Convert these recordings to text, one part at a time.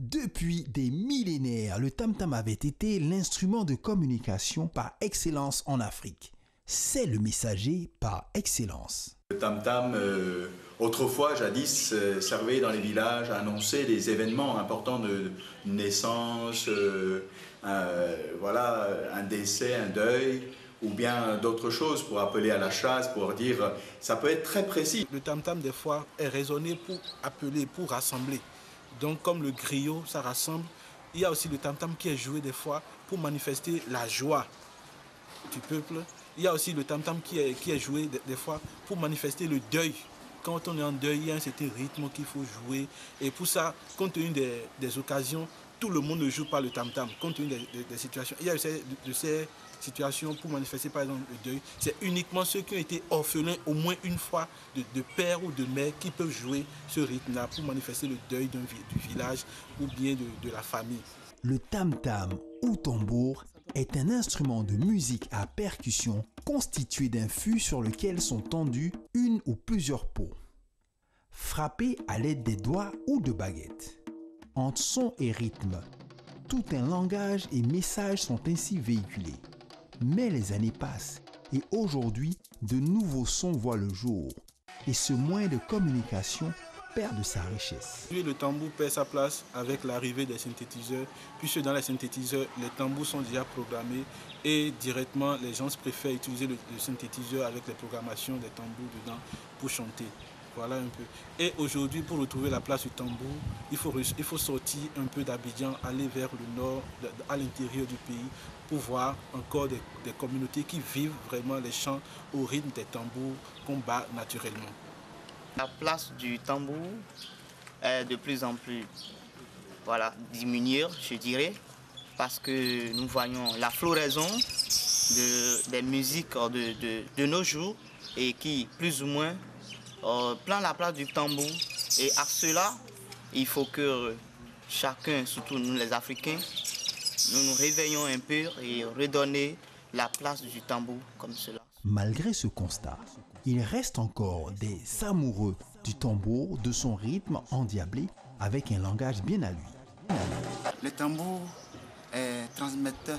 Depuis des millénaires, le tam-tam avait été l'instrument de communication par excellence en Afrique. C'est le messager par excellence. Le tam-tam, autrefois, jadis, servait dans les villages à annoncer des événements importants de naissance, voilà, un décès, un deuil, ou bien d'autres choses pour appeler à la chasse, pour dire, ça peut être très précis. Le tam-tam, des fois, est raisonné pour appeler, pour rassembler. Donc, comme le griot, ça rassemble. Il y a aussi le tam-tam qui est joué des fois pour manifester la joie du peuple. Il y a aussi le tam-tam qui est joué des fois pour manifester le deuil. Quand on est en deuil, il y a un certain rythme qu'il faut jouer. Et pour ça, compte tenu des occasions, tout le monde ne joue pas le tam-tam. Compte tenu des situations, il y a de ces situations pour manifester par exemple le deuil. C'est uniquement ceux qui ont été orphelins au moins une fois de père ou de mère qui peuvent jouer ce rythme-là pour manifester le deuil du village ou bien de la famille. Le tam-tam ou tambour est un instrument de musique à percussion constitué d'un fût sur lequel sont tendus une ou plusieurs peaux, frappés à l'aide des doigts ou de baguettes. Entre son et rythme, tout un langage et messages sont ainsi véhiculés. Mais les années passent et aujourd'hui, de nouveaux sons voient le jour et ce moyen de communication perd de sa richesse. Le tambour perd sa place avec l'arrivée des synthétiseurs, puisque dans les synthétiseurs, les tambours sont déjà programmés et directement les gens préfèrent utiliser le synthétiseur avec les programmations des tambours dedans pour chanter. Voilà un peu. Et aujourd'hui, pour retrouver la place du tambour, il faut sortir un peu d'Abidjan, aller vers le nord, à l'intérieur du pays, pour voir encore des communautés qui vivent vraiment les chants au rythme des tambours qu'on bat naturellement. La place du tambour est de plus en plus diminuée, je dirais, parce que nous voyons la floraison des musiques de nos jours et qui, plus ou moins, prend la place du tambour. Et à cela, il faut que chacun, surtout nous les Africains, nous nous réveillons un peu et redonner la place du tambour comme cela. Malgré ce constat, il reste encore des amoureux du tambour, de son rythme endiablé, avec un langage bien à lui. Le tambour est transmetteur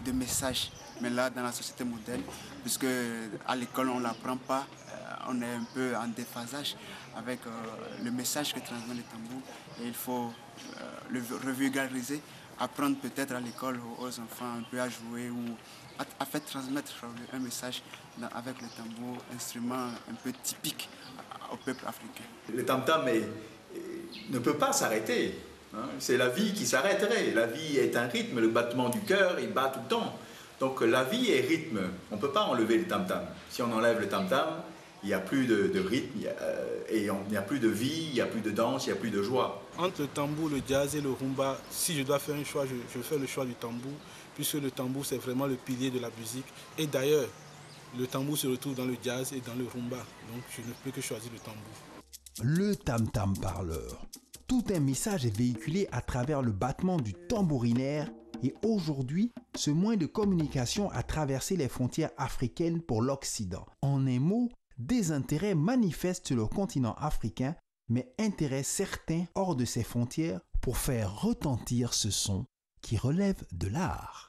de messages, mais là dans la société moderne, puisque à l'école on ne l'apprend pas, on est un peu en déphasage avec le message que transmet le tambour et il faut le revulgariser, apprendre peut-être à l'école aux enfants un peu à jouer ou à faire transmettre un message avec le tambour, instrument un peu typique au peuple africain. Le tam-tam ne peut pas s'arrêter. Hein. C'est la vie qui s'arrêterait. La vie est un rythme, le battement du cœur, il bat tout le temps. Donc la vie est rythme. On ne peut pas enlever le tam-tam. Si on enlève le tam-tam, il n'y a plus de rythme, il n'y a plus de vie, il n'y a plus de danse, il n'y a plus de joie. Entre le tambour, le jazz et le rumba, si je dois faire un choix, je fais le choix du tambour, puisque le tambour, c'est vraiment le pilier de la musique. Et d'ailleurs, le tambour se retrouve dans le jazz et dans le rumba. Donc, je ne peux que choisir le tambour. Le tam-tam parleur. Tout un message est véhiculé à travers le battement du tambourinaire et aujourd'hui, ce moyen de communication a traversé les frontières africaines pour l'Occident. En un mot, des intérêts manifestent sur le continent africain, mais intérêts certains hors de ses frontières pour faire retentir ce son qui relève de l'art.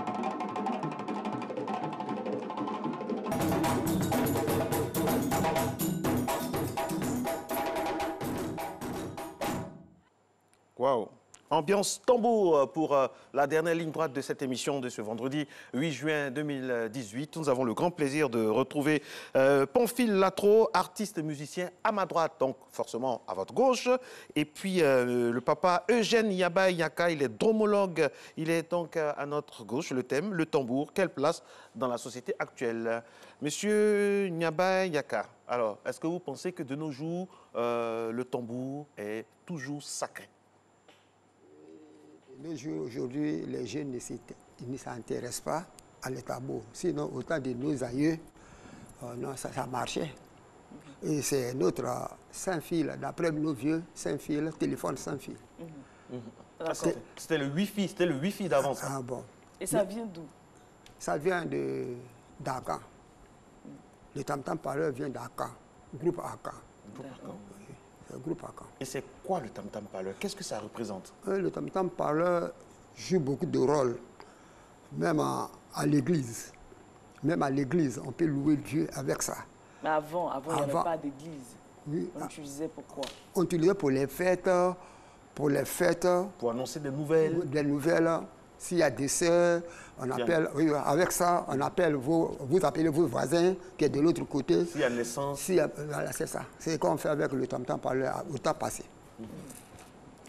Waouh! Ambiance tambour pour la dernière ligne droite de cette émission de ce vendredi 8 juin 2018. Nous avons le grand plaisir de retrouver Pamphile Latro, artiste et musicien à ma droite, donc forcément à votre gauche. Et puis le papa Eugène Niabay Yaka, il est dromologue. Il est donc à notre gauche. Le thème, le tambour, quelle place dans la société actuelle? Monsieur Niabay Yaka, alors est-ce que vous pensez que de nos jours, le tambour est toujours sacré? Aujourd'hui, les jeunes ne s'intéressent pas à le tambour. Sinon, au temps de nos aïeux, non, ça marchait. Et c'est notre sans fil, d'après nos vieux, sans fil, téléphone sans fil. C'était le Wi-Fi d'avant. Ah bon. Et ça vient d'où? Ça vient de d'Akan. Le tam-tam parleur vient d'Akan, groupe Akan. groupe à Caen. Et c'est quoi le tam-tam parleur? Qu'est-ce que ça représente? Le tam-tam parleur joue beaucoup de rôles, même à l'église. Même à l'église, on peut louer Dieu avec ça. Mais avant il n'y avait pas d'église. Oui, On utilisait pourquoi? on utilisait pour les fêtes, pour annoncer des nouvelles. S'il y a des sœurs, on appelle, oui, avec ça, on appelle vous appelez vos voisins qui est de l'autre côté. S'il y a naissance. Voilà, c'est ça. C'est ce qu'on fait avec le tam-tam parleur au temps passé.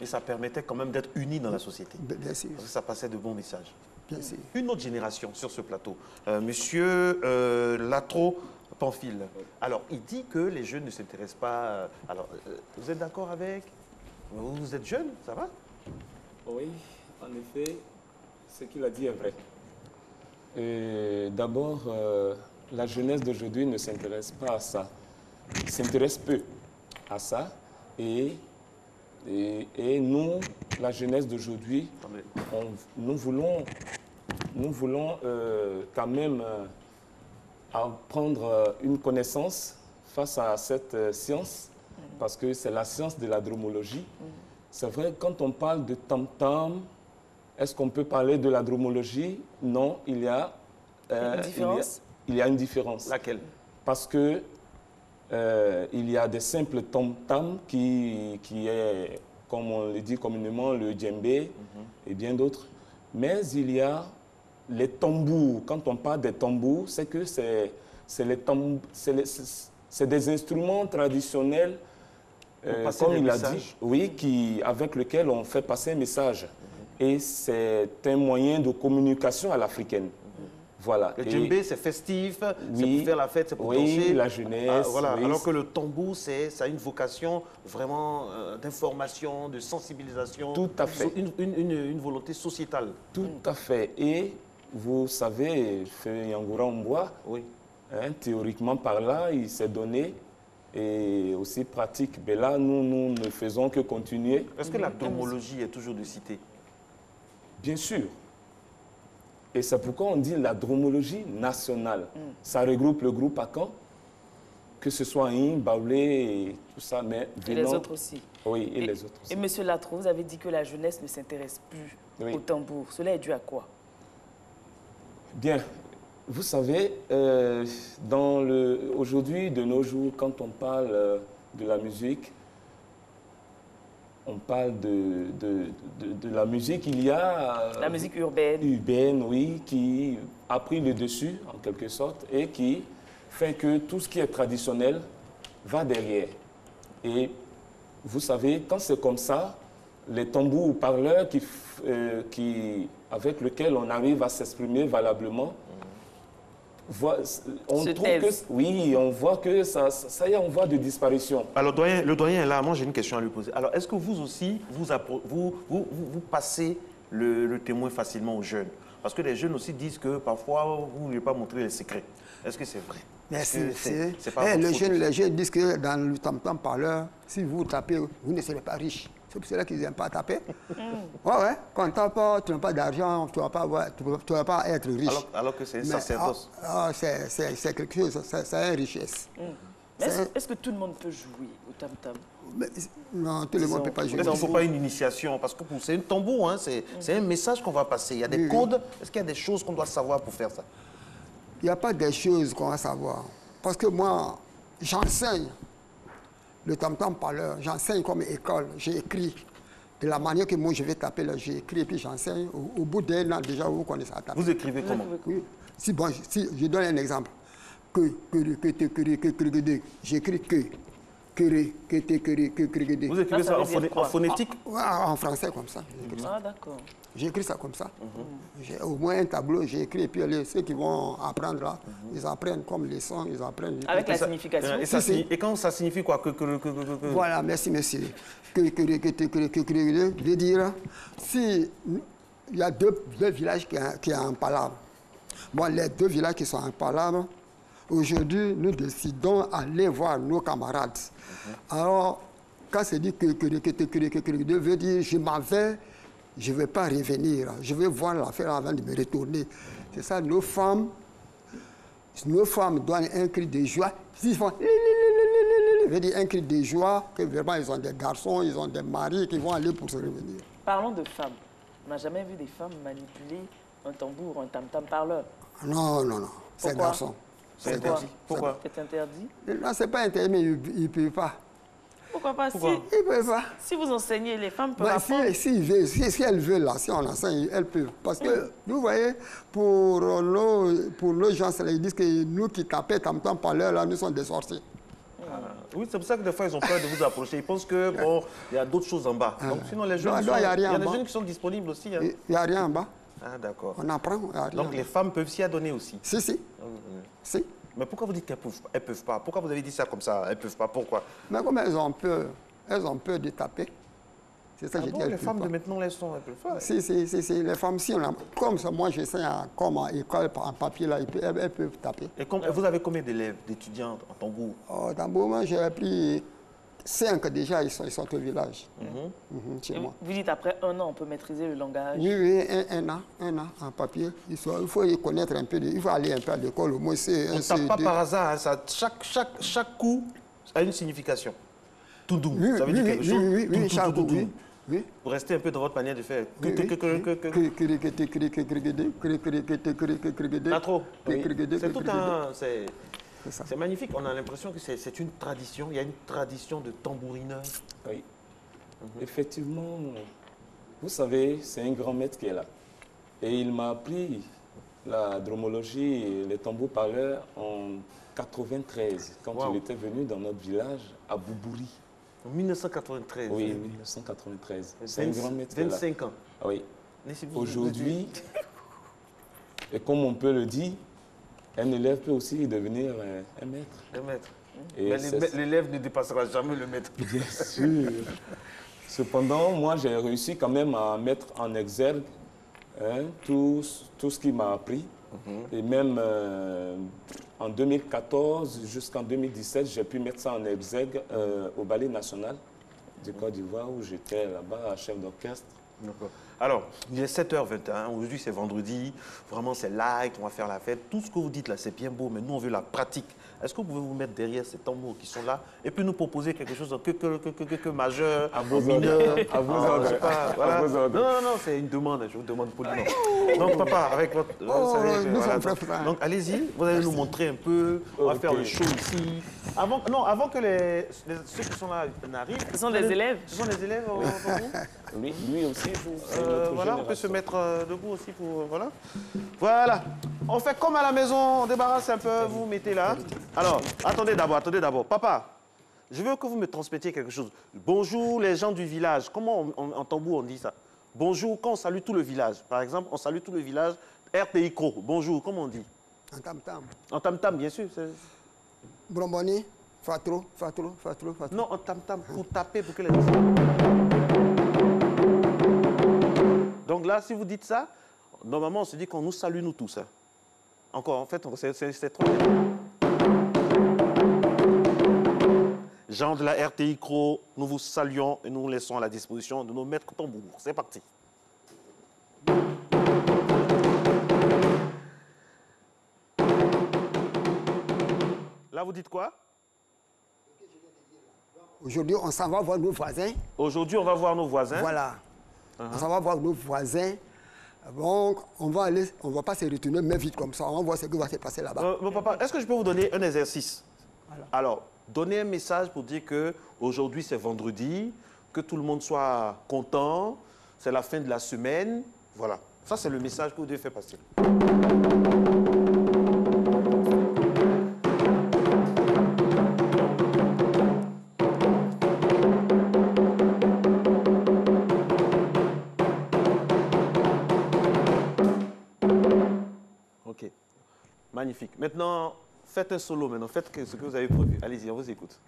Et ça permettait quand même d'être unis dans la société. Bien sûr. Parce que ça passait de bons messages. Bien sûr. Une autre génération sur ce plateau. Monsieur Latro Pamphile. Alors, il dit que les jeunes ne s'intéressent pas. Alors, vous êtes d'accord avec? Vous êtes jeune, ça va? Oui, en effet, ce qu'il a dit est vrai. D'abord, la jeunesse d'aujourd'hui ne s'intéresse pas à ça. S'intéresse peu à ça. Et nous, la jeunesse d'aujourd'hui, nous voulons quand même apprendre une connaissance face à cette science, parce que c'est la science de la dromologie. C'est vrai, quand on parle de tam-tam, est-ce qu'on peut parler de la dromologie? Non, il y a une différence. Il y a une différence. Laquelle? Parce que il y a des simples tam-tam qui est, comme on le dit communément, le djembé et bien d'autres. Mais il y a les tambours. Quand on parle des tambours, c'est que c'est des instruments traditionnels, comme il a dit, oui, avec lesquels on fait passer un message. Et c'est un moyen de communication à l'africaine. Voilà. Le djembé, c'est festif, oui, c'est pour faire la fête, c'est pour danser. Oui, la jeunesse. Voilà. Oui. Alors que le tambour, ça a une vocation vraiment d'information, de sensibilisation. Tout à fait. Une volonté sociétale. Tout à fait. Et vous savez, Yangoura Mboua, oui. Théoriquement par là, il s'est donné et aussi pratique. Mais là, nous ne faisons que continuer. Est-ce que la dromologie est toujours de cité? Bien sûr. Et c'est pourquoi on dit la dromologie nationale. Ça regroupe le groupe Akan, que ce soit In, Baoulé et tout ça, mais et les autres aussi. Oui, et les autres aussi. Et Monsieur Latro, vous avez dit que la jeunesse ne s'intéresse plus au tambour. Cela est dû à quoi? Bien, vous savez, aujourd'hui, de nos jours, quand on parle de la musique, on parle de la musique, il y a... la musique urbaine. Urbaine, oui, qui a pris le dessus, en quelque sorte, et qui fait que tout ce qui est traditionnel va derrière. Et vous savez, quand c'est comme ça, les tambours parleurs avec lesquels on arrive à s'exprimer valablement, on voit que ça y est, on voit de disparition. Alors, le doyen est là. Moi, j'ai une question à lui poser. Alors, est-ce que vous aussi, vous passez le témoin facilement aux jeunes? Parce que les jeunes aussi disent que parfois, vous ne voulez pas montrer les secrets. Est-ce que c'est vrai? Merci. Les jeunes disent que dans le tam-tam parleur, si vous tapez, vous ne serez pas riche. C'est pour cela qu'ils n'aiment pas taper. Ouais. Quand tu n'as pas d'argent, tu ne vas pas être riche. Alors que c'est un sacerdoce. C'est quelque chose, c'est une richesse. Est-ce que tout le monde peut jouer au tam-tam? Non, tout le monde ne peut pas jouer. Est-ce qu'il ne faut pas une initiation? Parce que c'est un tambour, hein, c'est un message qu'on va passer. Il y a des codes. Est-ce qu'il y a des choses qu'on doit savoir pour faire ça? Il n'y a pas des choses qu'on va savoir. Parce que moi, j'enseigne le tam-tam parleur, j'enseigne comme école, j'ai écrit. De la manière que moi je vais taper, j'ai écrit et puis j'enseigne. Au bout d'un an, déjà, vous connaissez à taper. Vous écrivez comment? Oui. Si je donne un exemple. J'écris que. Vous écrivez ça en phonétique? En français, comme ça. Ah, d'accord. J'ai écrit ça comme ça. J'ai au moins un tableau, j'ai écrit, et puis ceux qui vont apprendre là, ils apprennent comme les sons, ils apprennent. Avec la signification. Et quand ça signifie quoi? Voilà, merci, monsieur. Veut dire, si il y a deux villages qui sont en palabre. Bon, les deux villages qui sont en palabre, aujourd'hui, nous décidons d'aller voir nos camarades. Alors, quand c'est dit que veut dire, je m'en vais, je ne vais pas revenir. Je vais voir l'affaire avant de me retourner. C'est ça, nos femmes donnent un cri de joie. Ils font... Je veux dire, un cri de joie, que vraiment ils ont des garçons, ils ont des maris qui vont aller pour se revenir. Parlons de femmes. On n'a jamais vu des femmes manipuler un tambour, un tam-tam parleur. Non, non, non. C'est garçon. C'est interdit. Pourquoi? C'est interdit? Non, c'est pas interdit, mais ils ne peuvent pas. Pourquoi pas? Ils ne peuvent pas. Si vous enseignez, les femmes peuvent apprendre. Si elles veulent, là, si on enseigne, elles peuvent. Parce que, vous voyez, pour nos gens, ils disent que nous qui tapons tam-tam parleur, là, nous sommes des sorciers. Oui, c'est pour ça que des fois, ils ont peur de vous approcher. Ils pensent que, bon, il y a d'autres choses en bas. Donc, sinon, les jeunes, il y a des jeunes qui sont disponibles aussi. Hein. Il n'y a rien en bas. Ah, d'accord. On apprend. Donc, les femmes peuvent s'y adonner aussi. Si. Si. Mais pourquoi vous dites qu'elles ne peuvent pas? Pourquoi vous avez dit ça comme ça? Elles ne peuvent pas. Pourquoi? Mais comme elles ont peur de taper. C'est ça que je dis. Les femmes de maintenant, elles peuvent pas. Si. Les femmes, si on a, comme ça, moi, j'essaie comme à école, en papier, là, elles peuvent taper. Et vous avez combien d'élèves, d'étudiants en tambour? En tambour, moi, j'ai appris 5 déjà, ils sont au village. Chez moi. Vous dites après 1 an, on peut maîtriser le langage? Oui, un an en papier. Il faut y connaître un peu, il faut aller un peu à l'école, au moins c'est on ne tape pas par hasard, hein, ça, chaque coup a une signification. Tout doux, ça veut dire quelque chose. Oui, chaque coup, oui. Vous restez un peu dans votre manière de faire. Pas trop. C'est tout un... C'est magnifique, on a l'impression que c'est une tradition, il y a une tradition de tambourineur. Oui. Effectivement, vous savez, c'est un grand maître qui est là. Et il m'a appris la dromologie et les tambours parleurs en 93, quand il était venu dans notre village à Boubouri. En 1993? Oui, 1993. C'est un grand maître. 25 ans? Oui. Aujourd'hui, et comme on peut le dire, un élève peut aussi devenir un maître. Un maître. Mais l'élève ne dépassera jamais le maître. Bien sûr. Cependant, moi, j'ai réussi quand même à mettre en exergue tout ce qu'il m'a appris. Et même en 2014 jusqu'en 2017, j'ai pu mettre ça en exergue au Ballet national du Côte d'Ivoire, où j'étais là-bas, chef d'orchestre. D'accord. Alors, il est 7h21, aujourd'hui c'est vendredi, vraiment c'est light, on va faire la fête. Tout ce que vous dites là, c'est bien beau, mais nous on veut la pratique. Est-ce que vous pouvez vous mettre derrière ces tambours qui sont là et puis nous proposer quelque chose que majeur, mineur, à vos ordres. Voilà. Non, c'est une demande, je vous demande poliment. Donc papa, avec votre... Donc allez-y, vous allez nous montrer un peu, on va faire le show ici. Avant que ceux qui sont là n'arrivent... Ce sont les élèves. Ce sont les élèves pour vous? Oui, lui aussi. Voilà, on peut se mettre debout aussi pour... Voilà. On fait comme à la maison, on débarrasse un peu, vous mettez là. Alors, attendez d'abord. Papa, je veux que vous me transmettiez quelque chose. Bonjour les gens du village. Comment en tambour on dit ça? Bonjour quand on salue tout le village. Par exemple, on salue tout le village. RTI Cro. Bonjour, comment on dit? En tam-tam. En tam-tam, bien sûr. Bromboni, fatro. Non, en tam-tam, pour taper, pour que les... Donc là, si vous dites ça, normalement, on se dit qu'on nous salue, nous tous. Hein. Encore, en fait, c'est trop bien. Gens de la RTI Cro, nous vous saluons et nous vous laissons à la disposition de nos maîtres tambours. C'est parti. Là, vous dites quoi? Aujourd'hui, on s'en va voir nos voisins. Aujourd'hui, on va voir nos voisins. Voilà. On s'en va voir nos voisins. Donc, on va pas se retourner, mais vite comme ça. On va voir ce qui va se passer là-bas. Mon papa, est-ce que je peux vous donner un exercice? Voilà. Alors, donnez un message pour dire qu'aujourd'hui, c'est vendredi, que tout le monde soit content, c'est la fin de la semaine. Voilà. Ça, c'est le message que vous devez faire passer. Ok. Magnifique. Maintenant, faites un solo maintenant. Faites ce que vous avez prévu. Allez-y, on vous écoute.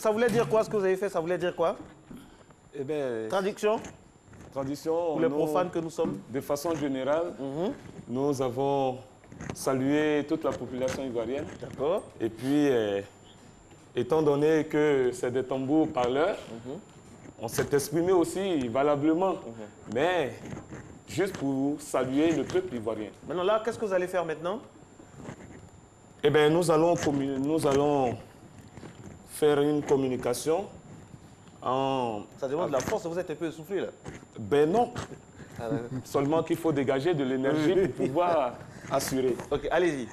ça voulait dire quoi ce que vous avez fait? Ça voulait dire quoi? Eh bien, traduction? Tradition. Pour les profanes que nous sommes. De façon générale, nous avons salué toute la population ivoirienne. D'accord. Et puis, étant donné que c'est des tambours parleurs, on s'est exprimé aussi valablement. Mais juste pour saluer le peuple ivoirien. Maintenant là, qu'est-ce que vous allez faire maintenant? Eh bien, nous allons faire une communication en... Ça demande de la force, vous êtes un peu essoufflé là. Ben non. Seulement qu'il faut dégager de l'énergie pour pouvoir assurer. Ok, allez-y.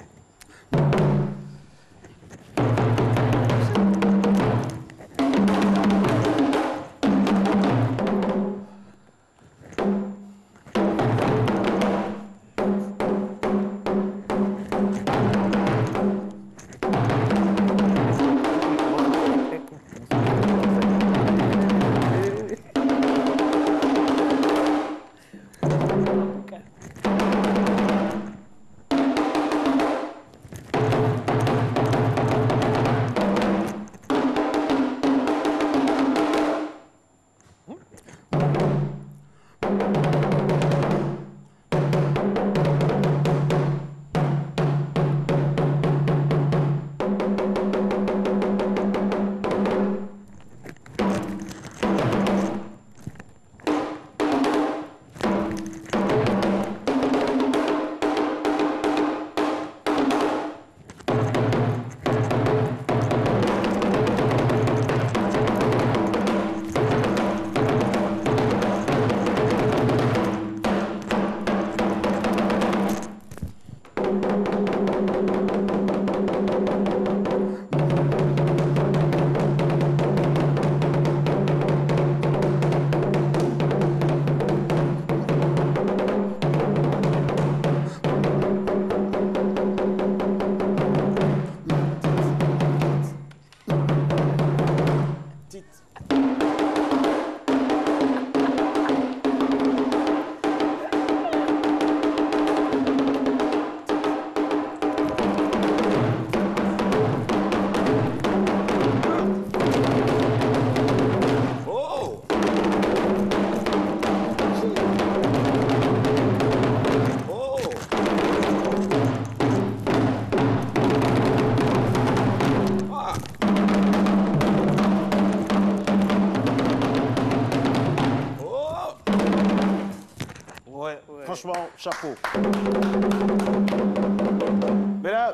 Franchement, chapeau.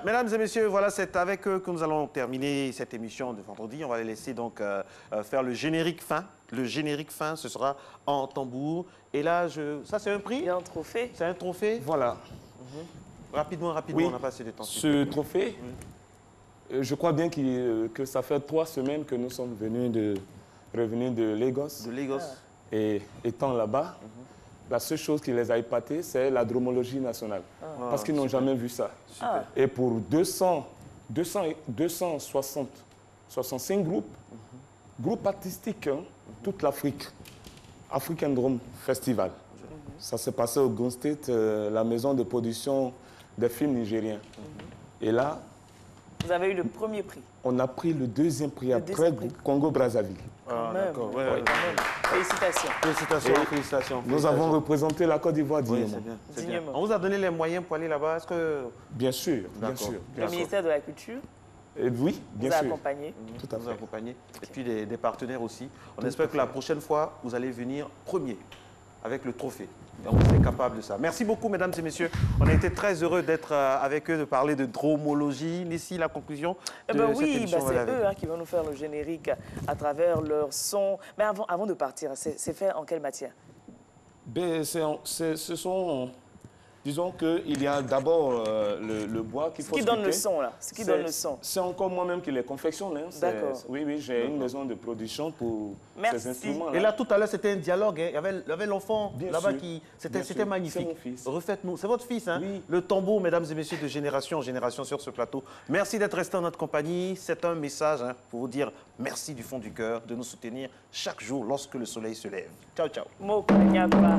Mesdames et messieurs, voilà, c'est avec eux que nous allons terminer cette émission de vendredi. On va les laisser donc faire le générique fin. Le générique fin, ce sera en tambour. Et là, ça c'est un prix? Il y a un trophée. C'est un trophée? Voilà. Rapidement, oui, on n'a pas assez de temps. Ce trophée, je crois bien que ça fait 3 semaines que nous sommes revenus de Lagos. De Lagos. Et étant là-bas, la seule chose qui les a épatés, c'est la dromologie nationale. Parce qu'ils n'ont jamais vu ça. Super. Et pour 265 groupes artistiques, toute l'Afrique, African Drum Festival. Ça s'est passé au Gun State, la maison de production des films nigériens. Et là... Vous avez eu le premier prix. On a pris le deuxième prix après Congo-Brazzaville. Ah, d'accord. Ouais, ouais. Félicitations. Félicitations. Nous avons représenté la Côte d'Ivoire dignement. C'est bien. On vous a donné les moyens pour aller là-bas. Est-ce que... Bien sûr, bien sûr. Le ministère de la Culture oui, bien sûr. Vous a accompagné. Tout à fait. Vous a accompagné. Et puis des partenaires aussi. On espère que la prochaine fois, vous allez venir premier avec le trophée. Donc, vous êtes capable de ça. Merci beaucoup, mesdames et messieurs. On a été très heureux d'être avec eux, de parler de dromologie. Ici, la conclusion de cette émission. C'est eux qui vont nous faire le générique à travers leur son. Mais avant de partir, c'est fait en quelle matière? Ce sont... Disons qu'il y a d'abord le bois qu'il faut sculpter. Ce qui donne le son, là. Ce qui donne le son. C'est encore moi-même qui les confectionne. Hein. D'accord. Oui, j'ai une maison de production pour ces instruments-là. Et là, tout à l'heure, c'était un dialogue. Hein. Il y avait l'enfant là-bas qui... C'était magnifique. C'est mon fils. Refaites-nous. C'est votre fils, hein? Oui. Le tambour, mesdames et messieurs, de génération en génération sur ce plateau. Merci d'être resté en notre compagnie. C'est un message pour vous dire merci du fond du cœur de nous soutenir chaque jour lorsque le soleil se lève. Ciao, ciao. Moko Nyapa.